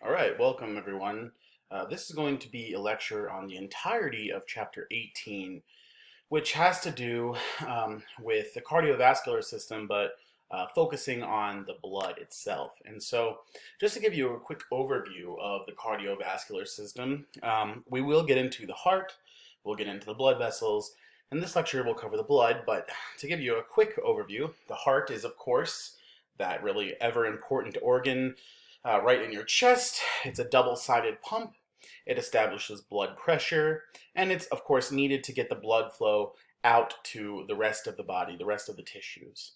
All right, welcome everyone. This is going to be a lecture on the entirety of chapter 18, which has to do with the cardiovascular system, but focusing on the blood itself. And so, just to give you a quick overview of the cardiovascular system, we will get into the heart, we'll get into the blood vessels, and this lecture will cover the blood. But to give you a quick overview, the heart is, of course, that really ever important organ right in your chest. It's a double-sided pump. It establishes blood pressure, and it's, of course, needed to get the blood flow out to the rest of the body, the rest of the tissues.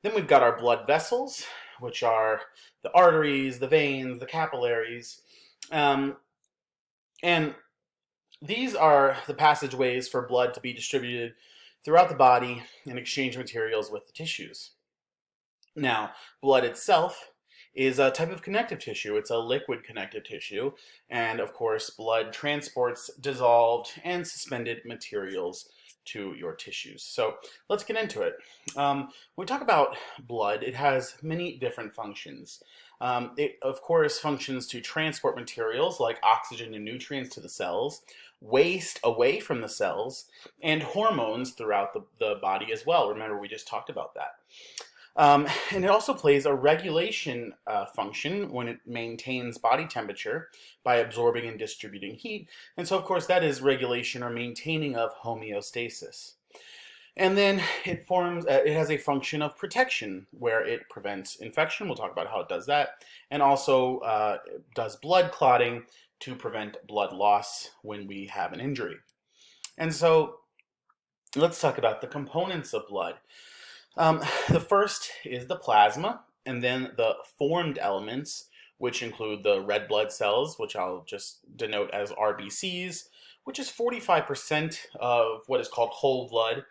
Then we've got our blood vessels, which are the arteries, the veins, the capillaries. Um, and these are the passageways for blood to be distributed throughout the body and exchange materials with the tissues. Now, blood itself is a type of connective tissue. It's a liquid connective tissue. And of course, blood transports dissolved and suspended materials to your tissues. So let's get into it. When we talk about blood, it has many different functions. It, of course, functions to transport materials like oxygen and nutrients to the cells, waste away from the cells, and hormones throughout the body as well. Remember, we just talked about that. And it also plays a regulation function when it maintains body temperature by absorbing and distributing heat. And so, of course, that is regulation or maintaining of homeostasis. And then it has a function of protection where it prevents infection. We'll talk about how it does that. And also does blood clotting to prevent blood loss when we have an injury. And so let's talk about the components of blood. The first is the plasma, and then the formed elements, which include the red blood cells, which I'll just denote as RBCs, which is 45% of what is called whole blood,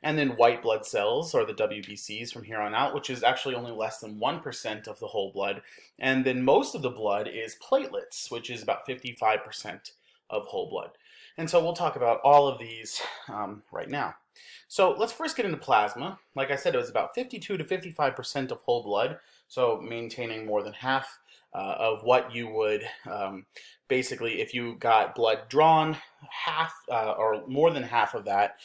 and then white blood cells, or the WBCs from here on out, which is actually only less than 1% of the whole blood, and then most of the blood is platelets, which is about 55% of whole blood. And so we'll talk about all of these right now. So let's first get into plasma. Like I said, it was about 52 to 55% of whole blood, so maintaining more than half of what you would basically, if you got blood drawn, half or more than half of that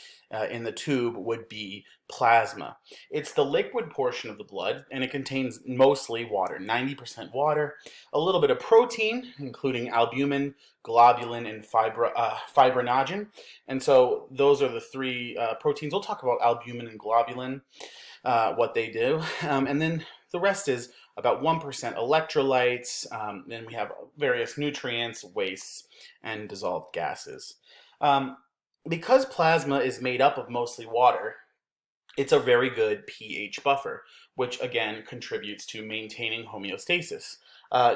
in the tube would be plasma. It's the liquid portion of the blood, and it contains mostly water, 90% water, a little bit of protein, including albumin, globulin, and fibrinogen. And so those are the three proteins. We'll talk about albumin and globulin, what they do. And then the rest is about 1% electrolytes. Then we have various nutrients, wastes, and dissolved gases. Because plasma is made up of mostly water, it's a very good pH buffer, which again contributes to maintaining homeostasis.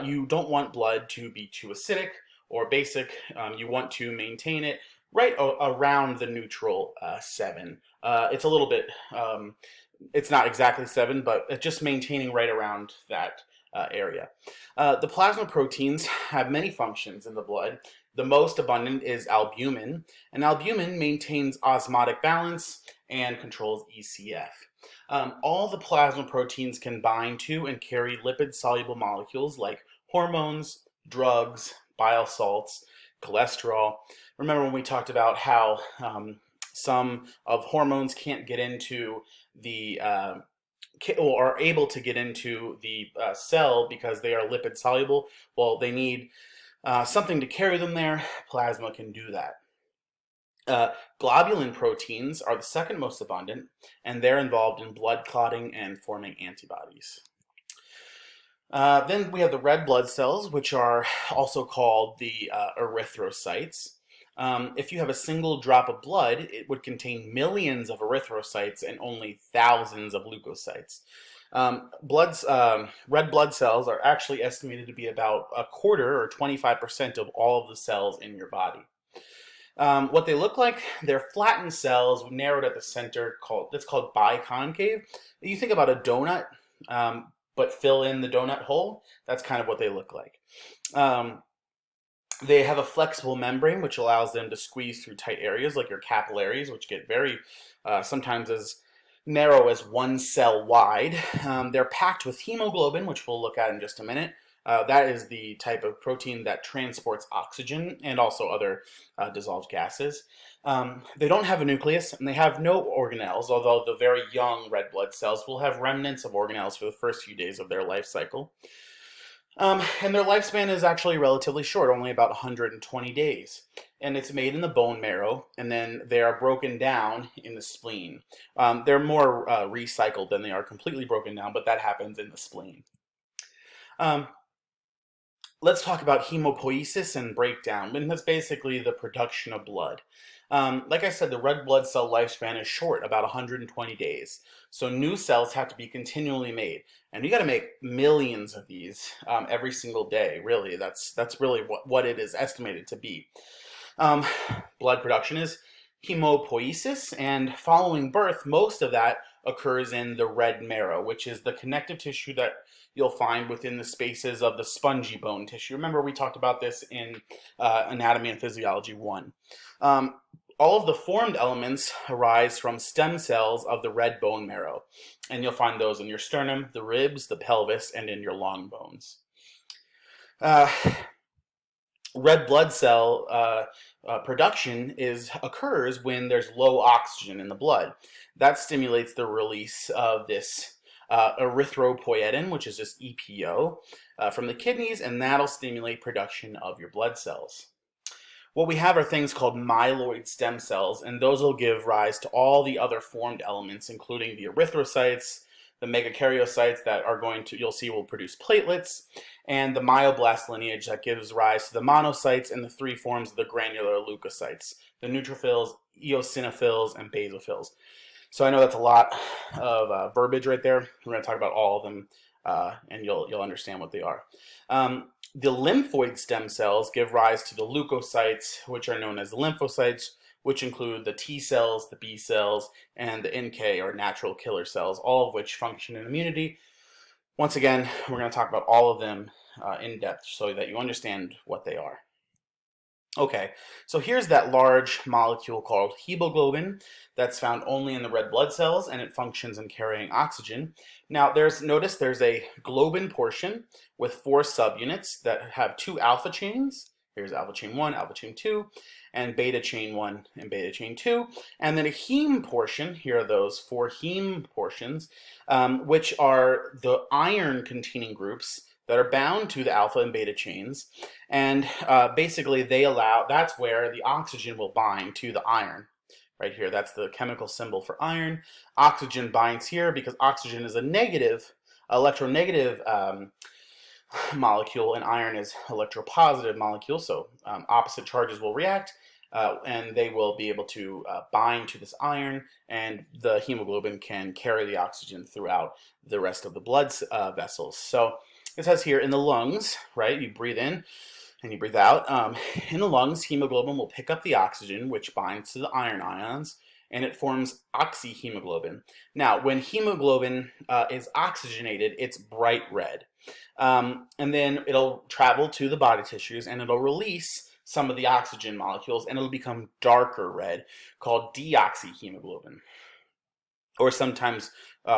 You don't want blood to be too acidic or basic. You want to maintain it right around the neutral 7. It's a little bit, it's not exactly 7, but just maintaining right around that area. The plasma proteins have many functions in the blood. The most abundant is albumin, and albumin maintains osmotic balance and controls ECF. All the plasma proteins can bind to and carry lipid-soluble molecules like hormones, drugs, bile salts, cholesterol. Remember when we talked about how some of hormones can't get into the or are able to get into the cell because they are lipid soluble? Well, they need something to carry them there. Plasma can do that. Globulin proteins are the second most abundant, and they're involved in blood clotting and forming antibodies. Then we have the red blood cells, which are also called the erythrocytes. If you have a single drop of blood, it would contain millions of erythrocytes and only thousands of leukocytes. Red blood cells are actually estimated to be about a quarter or 25% of all of the cells in your body. What they look like, they're flattened cells narrowed at the center. That's called biconcave. You think about a donut, but fill in the donut hole. That's kind of what they look like. They have a flexible membrane, which allows them to squeeze through tight areas like your capillaries, which get very, sometimes as narrow as 1 cell wide. They're packed with hemoglobin, which we'll look at in just a minute, That is the type of protein that transports oxygen and also other dissolved gases. They don't have a nucleus and they have no organelles, although the very young red blood cells will have remnants of organelles for the first few days of their life cycle. And their lifespan is actually relatively short, only about 120 days. And it's made in the bone marrow, and then they are broken down in the spleen. They're more recycled than they are completely broken down, but that happens in the spleen. Um, let's talk about hemopoiesis and breakdown, and that's basically the production of blood. Like I said, the red blood cell lifespan is short, about 120 days. So new cells have to be continually made, and you got to make millions of these every single day. Really, that's really what it is estimated to be. Um, blood production is hemopoiesis, and following birth, most of that occurs in the red marrow, which is the connective tissue that you'll find within the spaces of the spongy bone tissue. Remember, we talked about this in Anatomy and Physiology 1. All of the formed elements arise from stem cells of the red bone marrow, and you'll find those in your sternum, the ribs, the pelvis, and in your long bones. Red blood cell production occurs when there's low oxygen in the blood. That stimulates the release of this erythropoietin, which is just EPO, from the kidneys, and that'll stimulate production of your blood cells. What we have are things called myeloid stem cells, and those will give rise to all the other formed elements, including the erythrocytes, the megakaryocytes that are you'll see will produce platelets, and the myoblast lineage that gives rise to the monocytes and the three forms of the granular leukocytes, the neutrophils, eosinophils, and basophils. So I know that's a lot of verbiage right there. We're going to talk about all of them, and you'll understand what they are. The lymphoid stem cells give rise to the leukocytes, which are known as the lymphocytes, which include the T cells, the B cells, and the NK, or natural killer cells, all of which function in immunity. Once again, we're going to talk about all of them in depth so that you understand what they are. Okay, so here's that large molecule called hemoglobin that's found only in the red blood cells, and it functions in carrying oxygen. Now, notice there's a globin portion with 4 subunits that have 2 alpha chains. Here's alpha chain 1, alpha chain 2, and beta chain 1 and beta chain 2. And then a heme portion, here are those 4 heme portions, which are the iron-containing groups that are bound to the alpha and beta chains, and basically that's where the oxygen will bind to the iron. Right here, that's the chemical symbol for iron. Oxygen binds here because oxygen is a electronegative molecule, and iron is electropositive molecule, so opposite charges will react, and they will be able to bind to this iron, and the hemoglobin can carry the oxygen throughout the rest of the blood vessels. So it says here in the lungs, right, you breathe in and you breathe out. In the lungs, hemoglobin will pick up the oxygen, which binds to the iron ions, and it forms oxyhemoglobin. Now, when hemoglobin is oxygenated, it's bright red. And then it'll travel to the body tissues, and it'll release some of the oxygen molecules, and it'll become darker red, called deoxyhemoglobin, or sometimes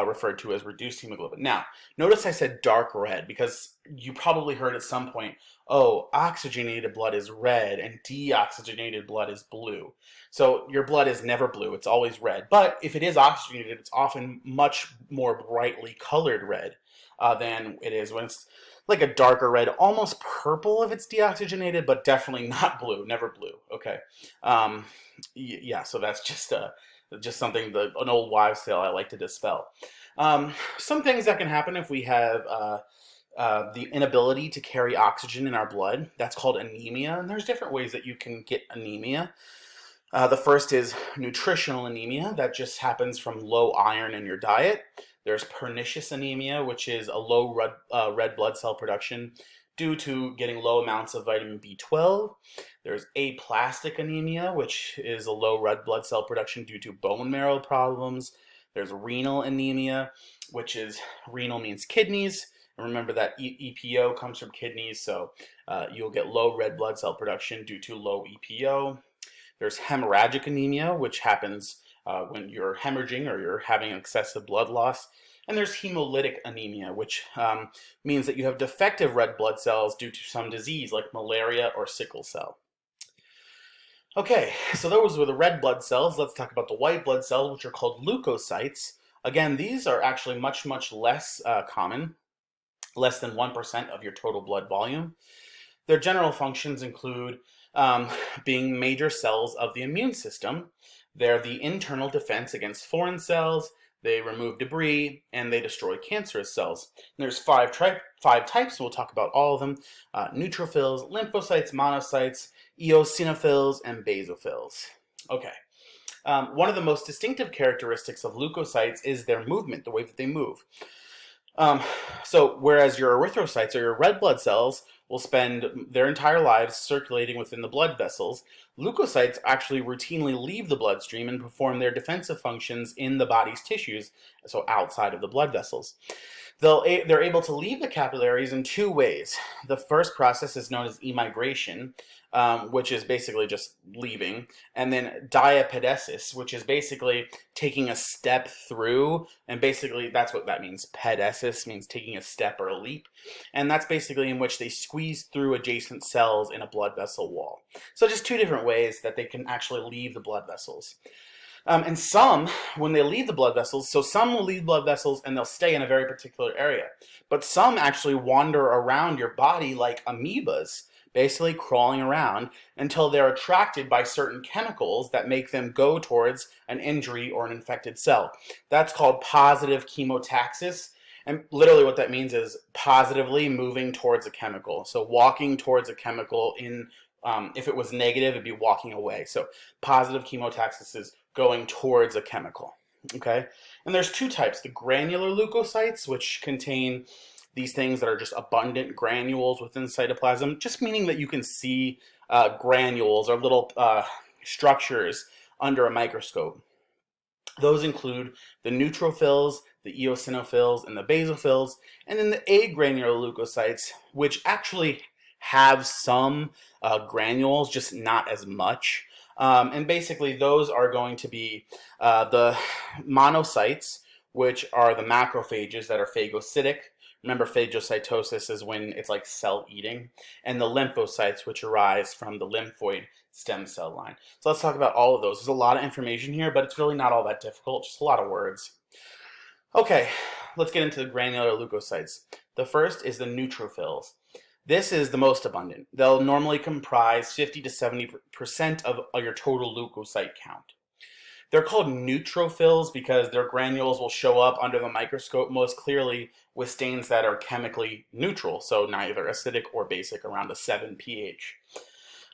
referred to as reduced hemoglobin. Now, notice I said dark red because you probably heard at some point, oh, oxygenated blood is red and deoxygenated blood is blue. So your blood is never blue, it's always red. But if it is oxygenated, it's often much more brightly colored red than it is when it's like a darker red, almost purple if it's deoxygenated, but definitely not blue, never blue. Okay. Yeah, so that's just something, an old wives' tale I like to dispel. Some things that can happen if we have the inability to carry oxygen in our blood, that's called anemia, and there's different ways that you can get anemia. The first is nutritional anemia, that just happens from low iron in your diet. There's pernicious anemia, which is a low red blood cell production due to getting low amounts of vitamin B12. There's aplastic anemia, which is a low red blood cell production due to bone marrow problems. There's renal anemia, which is, renal means kidneys. And remember that EPO comes from kidneys, so you'll get low red blood cell production due to low EPO. There's hemorrhagic anemia, which happens when you're hemorrhaging or you're having excessive blood loss. And there's hemolytic anemia, which means that you have defective red blood cells due to some disease like malaria or sickle cell. Okay, so those were the red blood cells. Let's talk about the white blood cells, which are called leukocytes. Again, these are actually much, much less common, less than 1% of your total blood volume. Their general functions include being major cells of the immune system. They're the internal defense against foreign cells. They remove debris, and they destroy cancerous cells. And there's five types, and we'll talk about all of them. Neutrophils, lymphocytes, monocytes, eosinophils, and basophils. Okay. One of the most distinctive characteristics of leukocytes is their movement, the way that they move. So whereas your erythrocytes, or your red blood cells, will spend their entire lives circulating within the blood vessels, leukocytes actually routinely leave the bloodstream and perform their defensive functions in the body's tissues, so outside of the blood vessels. They're able to leave the capillaries in two ways. The first process is known as emigration, which is basically just leaving, and then diapedesis, which is basically taking a step through, and basically that's what that means. Pedesis means taking a step or a leap, and that's basically in which they squeeze through adjacent cells in a blood vessel wall. So just two different ways that they can actually leave the blood vessels. And some, when they leave the blood vessels, so some will leave blood vessels and they'll stay in a very particular area, but some actually wander around your body like amoebas, basically crawling around until they're attracted by certain chemicals that make them go towards an injury or an infected cell. That's called positive chemotaxis. And literally what that means is positively moving towards a chemical. So walking towards a chemical in, if it was negative, it'd be walking away. So positive chemotaxis is going towards a chemical. Okay? And there's two types: the granular leukocytes, which contain these things that are just abundant granules within cytoplasm, just meaning that you can see granules or little structures under a microscope. Those include the neutrophils, the eosinophils, and the basophils, and then the agranular leukocytes, which actually have some granules, just not as much. And basically those are going to be the monocytes, which are the macrophages that are phagocytic. Remember, phagocytosis is when it's like cell eating. And the lymphocytes, which arise from the lymphoid stem cell line. So let's talk about all of those. There's a lot of information here, but it's really not all that difficult, just a lot of words. Okay, let's get into the granular leukocytes. The first is the neutrophils. This is the most abundant. They'll normally comprise 50 to 70% of your total leukocyte count. They're called neutrophils because their granules will show up under the microscope most clearly with stains that are chemically neutral, so neither acidic or basic, around a 7 pH.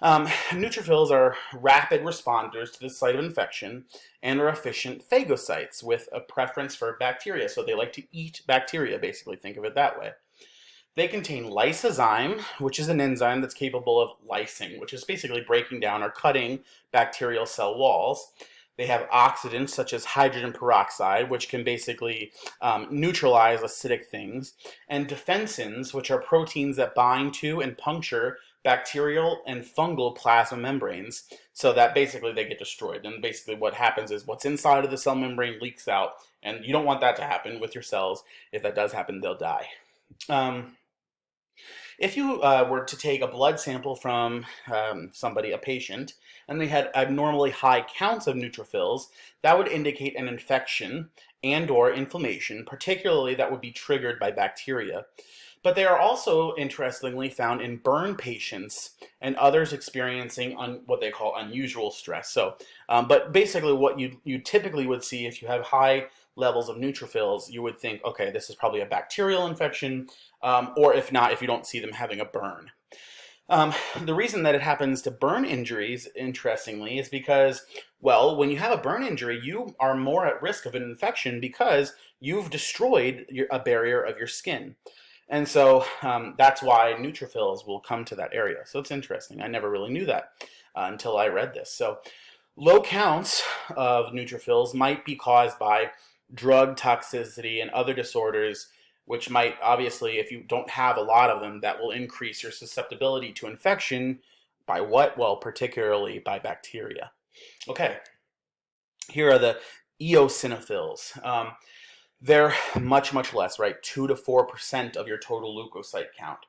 Neutrophils are rapid responders to the site of infection and are efficient phagocytes with a preference for bacteria, so they like to eat bacteria, basically, think of it that way. They contain lysozyme, which is an enzyme that's capable of lysing, which is basically breaking down or cutting bacterial cell walls. They have oxidants such as hydrogen peroxide, which can basically neutralize acidic things, and defensins, which are proteins that bind to and puncture bacterial and fungal plasma membranes, so that basically they get destroyed. And basically what happens is what's inside of the cell membrane leaks out, and you don't want that to happen with your cells. If that does happen, they'll die. If you were to take a blood sample from somebody, a patient, and they had abnormally high counts of neutrophils, that would indicate an infection and or inflammation, particularly that would be triggered by bacteria. But they are also, interestingly, found in burn patients and others experiencing what they call unusual stress. So, but basically what you typically would see if you have high levels of neutrophils, you would think, okay, this is probably a bacterial infection, or if not, if you don't see them having a burn. The reason that it happens to burn injuries, interestingly, is because, well, when you have a burn injury, you are more at risk of an infection because you've destroyed a barrier of your skin. And so that's why neutrophils will come to that area. So it's interesting. I never really knew that until I read this. So low counts of neutrophils might be caused by drug toxicity and other disorders, which might, obviously, if you don't have a lot of them, that will increase your susceptibility to infection by what? Well, particularly by bacteria. Okay, here are the eosinophils. They're much, much less, right? 2 to 4% of your total leukocyte count.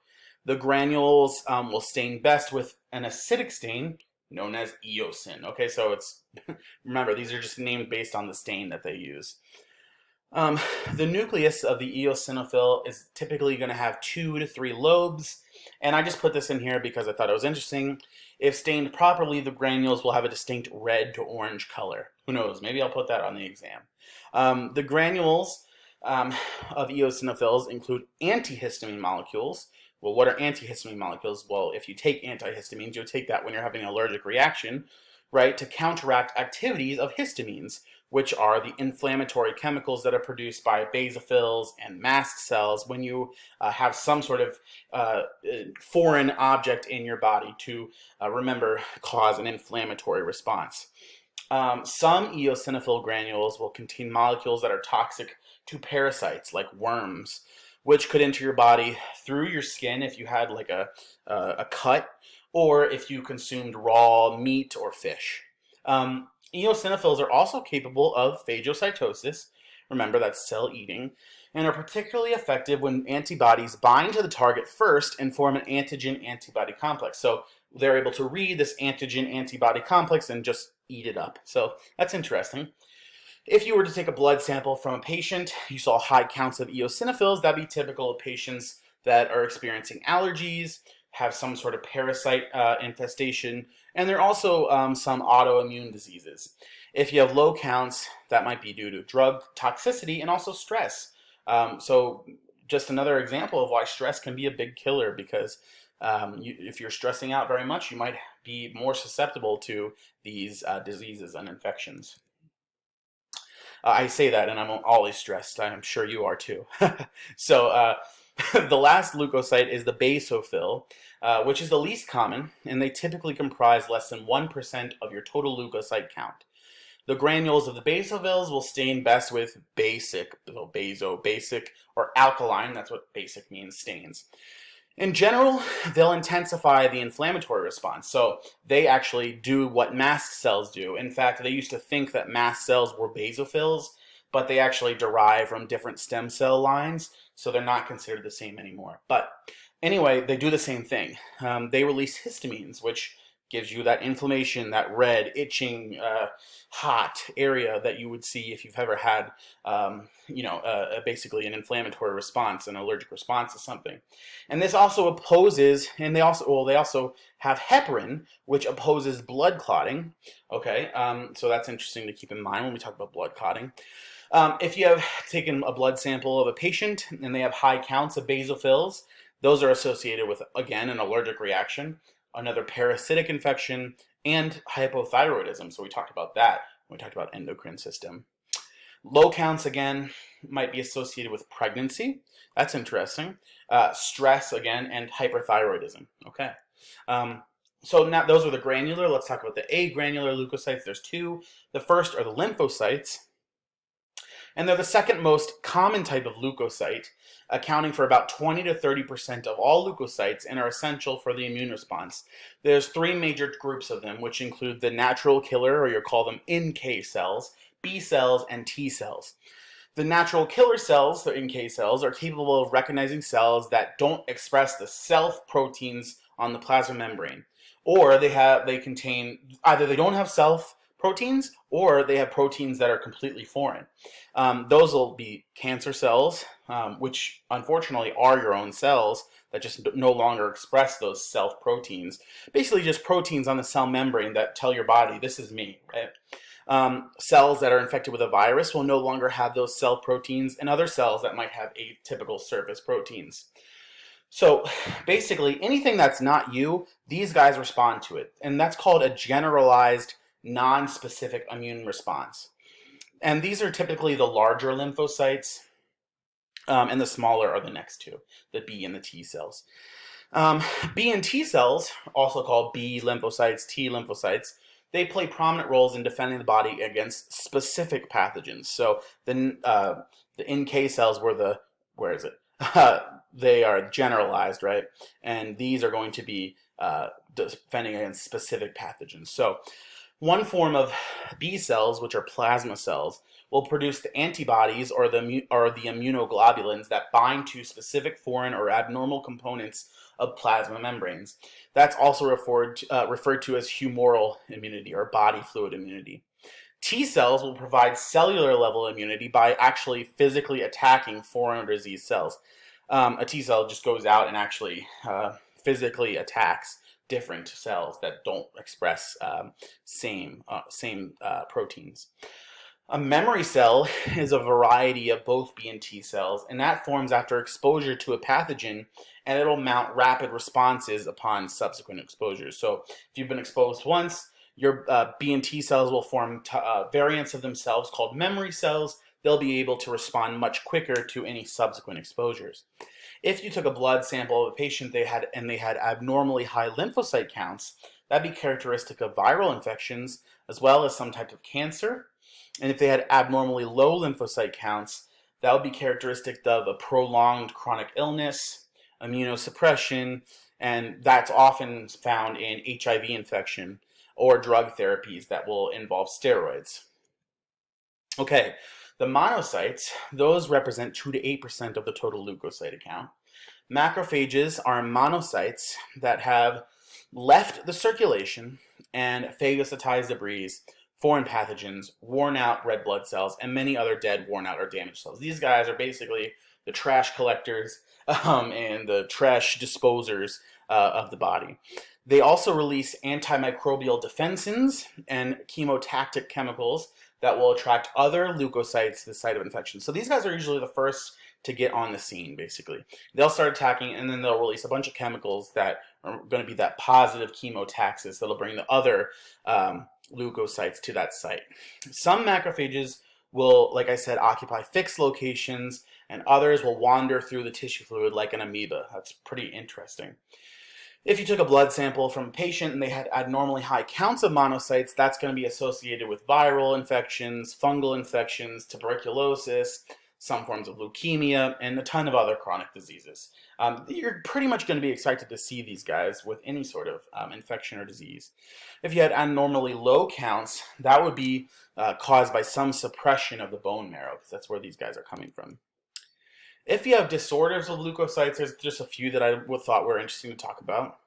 The granules will stain best with an acidic stain known as eosin. Okay, so it's, remember, these are just named based on the stain that they use. Um, the nucleus of the eosinophil is typically going to have 2 to 3 lobes, and I just put this in here because I thought it was interesting. If stained properly, the granules will have a distinct red to orange color. Who knows? Maybe I'll put that on the exam. The granules of eosinophils include antihistamine molecules. Well, what are antihistamine molecules? Well, if you take antihistamines, you'll take that when you're having an allergic reaction, right, to counteract activities of histamines, which are the inflammatory chemicals that are produced by basophils and mast cells when you have some sort of foreign object in your body to, remember, cause an inflammatory response. Some eosinophil granules will contain molecules that are toxic to parasites like worms, which could enter your body through your skin if you had like a cut, or if you consumed raw meat or fish. Eosinophils are also capable of phagocytosis, remember that's cell eating, and are particularly effective when antibodies bind to the target first and form an antigen-antibody complex. So they're able to read this antigen-antibody complex and just eat it up. So that's interesting. If you were to take a blood sample from a patient, you saw high counts of eosinophils, that'd be typical of patients that are experiencing allergies, have some sort of parasite infestation, and there are also some autoimmune diseases. If you have low counts, that might be due to drug toxicity and also stress. So just another example of why stress can be a big killer, because if you're stressing out very much, you might be more susceptible to these diseases and infections. I say that and I'm always stressed. I'm sure you are too. So the last leukocyte is the basophil, which is the least common, and they typically comprise less than 1% of your total leukocyte count. The granules of the basophils will stain best with basic, so basic, or alkaline, that's what basic means, stains. In general, they'll intensify the inflammatory response. So they actually do what mast cells do. In fact, they used to think that mast cells were basophils, but they actually derive from different stem cell lines, so they're not considered the same anymore. But anyway, they do the same thing. They release histamines, which gives you that inflammation, that red, itching, hot area that you would see if you've ever had, basically an inflammatory response, an allergic response to something. And this also opposes, and they also have heparin, which opposes blood clotting. Okay, so that's interesting to keep in mind when we talk about blood clotting. If you have taken a blood sample of a patient and they have high counts of basophils, those are associated with, again, an allergic reaction, another parasitic infection, and hypothyroidism. So we talked about that when we talked about endocrine system. Low counts, again, might be associated with pregnancy. That's interesting. Stress, again, and hyperthyroidism. Okay. So now those are the granular. Let's talk about the agranular leukocytes. There's two. The first are the lymphocytes, and they're the second most common type of leukocyte, accounting for about 20 to 30% of all leukocytes and are essential for the immune response. There's three major groups of them, which include the natural killer, or you call them NK cells, B cells, and T cells. The natural killer cells, the NK cells, are capable of recognizing cells that don't express the self proteins on the plasma membrane, or they contain, either they don't have self proteins or they have proteins that are completely foreign. Those will be cancer cells, which unfortunately are your own cells that just no longer express those self proteins. Basically just proteins on the cell membrane that tell your body, this is me, right? Cells that are infected with a virus will no longer have those self proteins, and other cells that might have atypical surface proteins. So basically anything that's not you, these guys respond to it, and that's called a generalized non-specific immune response. And these are typically the larger lymphocytes, and the smaller are the next two, the B and the T cells. B and T cells, also called B lymphocytes, T lymphocytes, they play prominent roles in defending the body against specific pathogens. So the NK cells were the, where is it? They are generalized, right? And these are going to be defending against specific pathogens. So one form of B cells, which are plasma cells, will produce the antibodies or the immunoglobulins that bind to specific foreign or abnormal components of plasma membranes. That's also referred to as humoral immunity or body fluid immunity. T cells will provide cellular level immunity by actually physically attacking foreign or disease cells. A T cell just goes out and actually physically attacks different cells that don't express same proteins. A memory cell is a variety of both B and T cells, and that forms after exposure to a pathogen, and it'll mount rapid responses upon subsequent exposures. So if you've been exposed once, your B and T cells will form variants of themselves called memory cells. They'll be able to respond much quicker to any subsequent exposures. If you took a blood sample of a patient they had abnormally high lymphocyte counts, that'd be characteristic of viral infections as well as some type of cancer. And if they had abnormally low lymphocyte counts, that would be characteristic of a prolonged chronic illness, immunosuppression, and that's often found in HIV infection or drug therapies that will involve steroids. Okay, the monocytes, those represent 2 to 8% of the total leukocyte account. Macrophages are monocytes that have left the circulation and phagocytized debris, foreign pathogens, worn out red blood cells, and many other dead, worn out, or damaged cells. These guys are basically the trash collectors and the trash disposers of the body. They also release antimicrobial defensins and chemotactic chemicals that will attract other leukocytes to the site of infection. So these guys are usually the first to get on the scene, basically. They'll start attacking, and then they'll release a bunch of chemicals that are going to be that positive chemotaxis that'll bring the other leukocytes to that site. Some macrophages will, like I said, occupy fixed locations, and others will wander through the tissue fluid like an amoeba. That's pretty interesting. If you took a blood sample from a patient and they had abnormally high counts of monocytes, that's going to be associated with viral infections, fungal infections, tuberculosis, some forms of leukemia, and a ton of other chronic diseases. You're pretty much going to be expected to see these guys with any sort of infection or disease. If you had abnormally low counts, that would be caused by some suppression of the bone marrow, because that's where these guys are coming from. If you have disorders of leukocytes, there's just a few that I thought were interesting to talk about.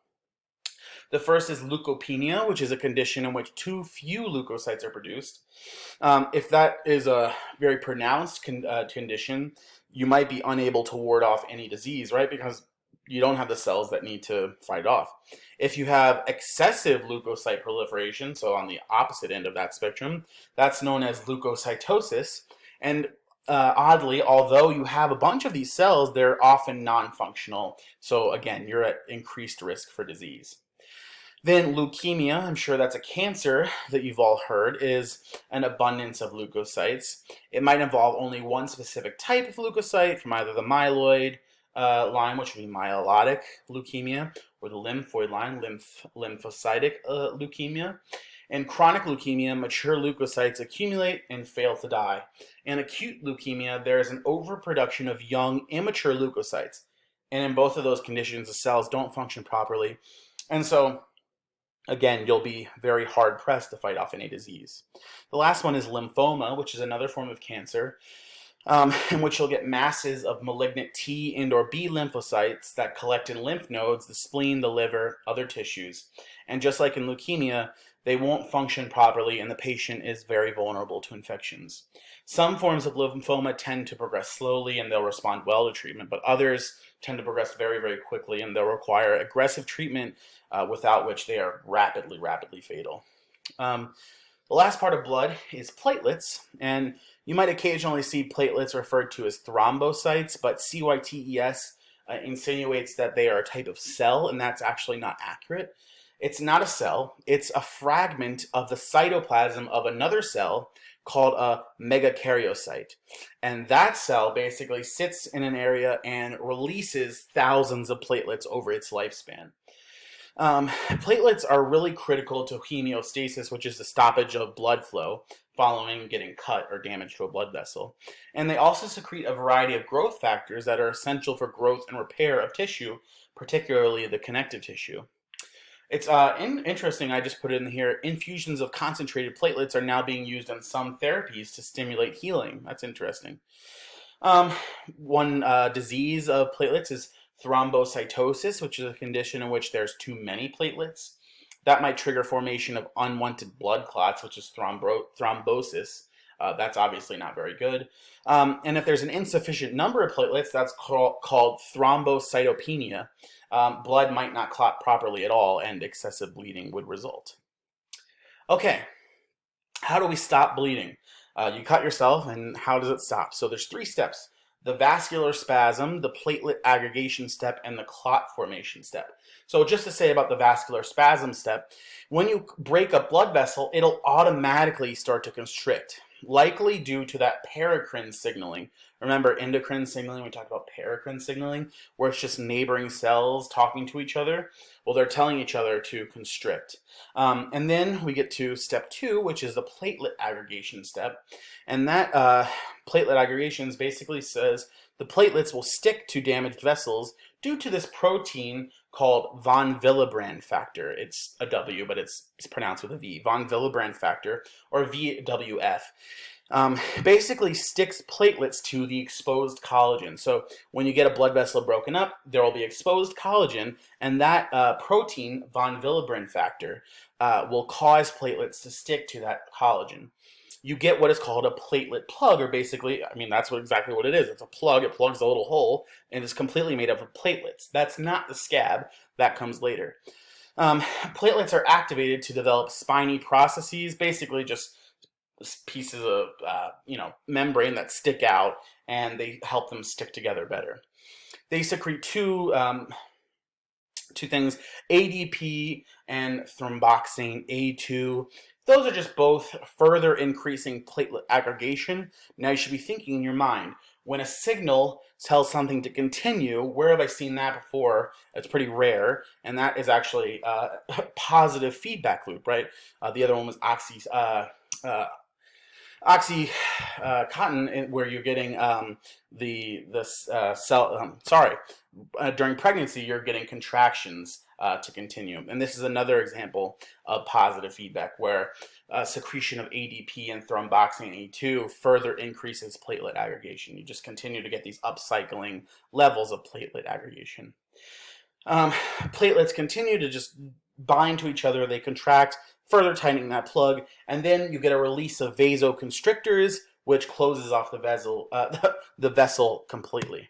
The first is leukopenia, which is a condition in which too few leukocytes are produced. If that is a very pronounced condition, you might be unable to ward off any disease, right? Because you don't have the cells that need to fight off. If you have excessive leukocyte proliferation, so on the opposite end of that spectrum, that's known as leukocytosis. And oddly, although you have a bunch of these cells, they're often non-functional. So again, you're at increased risk for disease. Then leukemia, I'm sure that's a cancer that you've all heard, is an abundance of leukocytes. It might involve only one specific type of leukocyte from either the myeloid line, which would be myelotic leukemia, or the lymphoid line, lymphocytic leukemia. In chronic leukemia, mature leukocytes accumulate and fail to die. In acute leukemia, there is an overproduction of young, immature leukocytes. And in both of those conditions, the cells don't function properly. And so, again, you'll be very hard-pressed to fight off any disease. The last one is lymphoma, which is another form of cancer, in which you'll get masses of malignant T and or B lymphocytes that collect in lymph nodes, the spleen, the liver, other tissues. And just like in leukemia, they won't function properly and the patient is very vulnerable to infections. Some forms of lymphoma tend to progress slowly and they'll respond well to treatment, but others tend to progress very, very quickly and they'll require aggressive treatment without which they are rapidly fatal. The last part of blood is platelets, and you might occasionally see platelets referred to as thrombocytes, but CYTES insinuates that they are a type of cell, and that's actually not accurate. It's not a cell, it's a fragment of the cytoplasm of another cell called a megakaryocyte. And that cell basically sits in an area and releases thousands of platelets over its lifespan. Platelets are really critical to hemostasis, which is the stoppage of blood flow following getting cut or damage to a blood vessel. And they also secrete a variety of growth factors that are essential for growth and repair of tissue, particularly the connective tissue. It's interesting. I just put it in here. Infusions of concentrated platelets are now being used in some therapies to stimulate healing. That's interesting. Um, one disease of platelets is thrombocytosis, which is a condition in which there's too many platelets. That might trigger formation of unwanted blood clots, which is thrombosis. That's obviously not very good. And if there's an insufficient number of platelets, that's called thrombocytopenia. Blood might not clot properly at all, and excessive bleeding would result. Okay, how do we stop bleeding? You cut yourself, and how does it stop? So there's 3 steps: the vascular spasm, the platelet aggregation step, and the clot formation step. So just to say about the vascular spasm step, when you break a blood vessel, it'll automatically start to constrict, likely due to that paracrine signaling. Remember endocrine signaling? We talked about paracrine signaling, where it's just neighboring cells talking to each other. Well, they're telling each other to constrict. And then we get to step 2, which is the platelet aggregation step. And that platelet aggregation basically says the platelets will stick to damaged vessels due to this protein called von Willebrand factor. It's a W, but it's pronounced with a V. Von Willebrand factor, or VWF. Basically sticks platelets to the exposed collagen. So when you get a blood vessel broken up, there will be exposed collagen, and that protein, von Willebrand factor, will cause platelets to stick to that collagen. You get what is called a platelet plug, or basically, I mean, that's exactly what it is. It's a plug. It plugs a little hole, and it's completely made up of platelets. That's not the scab. That comes later. Platelets are activated to develop spiny processes, basically just pieces of membrane that stick out, and they help them stick together better. They secrete two things, ADP and thromboxane A2. Those are just both further increasing platelet aggregation. Now you should be thinking in your mind, when a signal tells something to continue, where have I seen that before? It's pretty rare, and that is actually a positive feedback loop, right? The other one was oxycontin, where you're getting during pregnancy you're getting contractions to continue, and this is another example of positive feedback where secretion of ADP and thromboxane A2 further increases platelet aggregation. You just continue to get these upcycling levels of platelet aggregation. Platelets continue to just bind to each other, they contract, further tightening that plug, and then you get a release of vasoconstrictors, which closes off the vessel completely.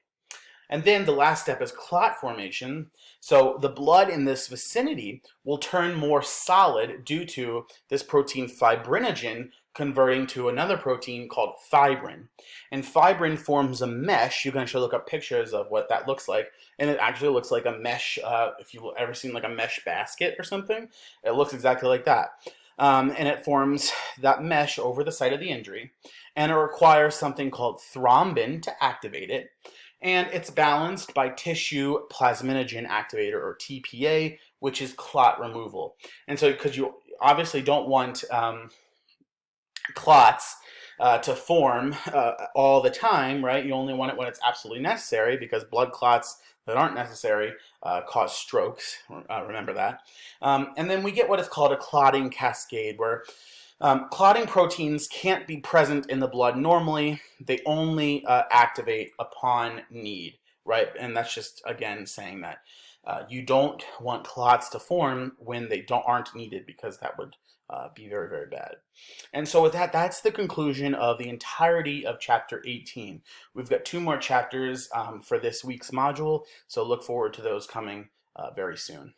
And then the last step is clot formation. So the blood in this vicinity will turn more solid due to this protein fibrinogen converting to another protein called fibrin. And fibrin forms a mesh. You can actually look up pictures of what that looks like. And it actually looks like a mesh. If you've ever seen like a mesh basket or something, it looks exactly like that. And it forms that mesh over the site of the injury. And it requires something called thrombin to activate it. And it's balanced by tissue plasminogen activator, or TPA, which is clot removal. And so because you obviously don't want clots to form all the time, right? You only want it when it's absolutely necessary, because blood clots that aren't necessary cause strokes. Remember that. And then we get what is called a clotting cascade, where clotting proteins can't be present in the blood normally. They only activate upon need, right? And that's just, again, saying that you don't want clots to form when they aren't needed, because that would be very, very bad. And so with that, that's the conclusion of the entirety of Chapter 18. We've got 2 more chapters for this week's module, so look forward to those coming very soon.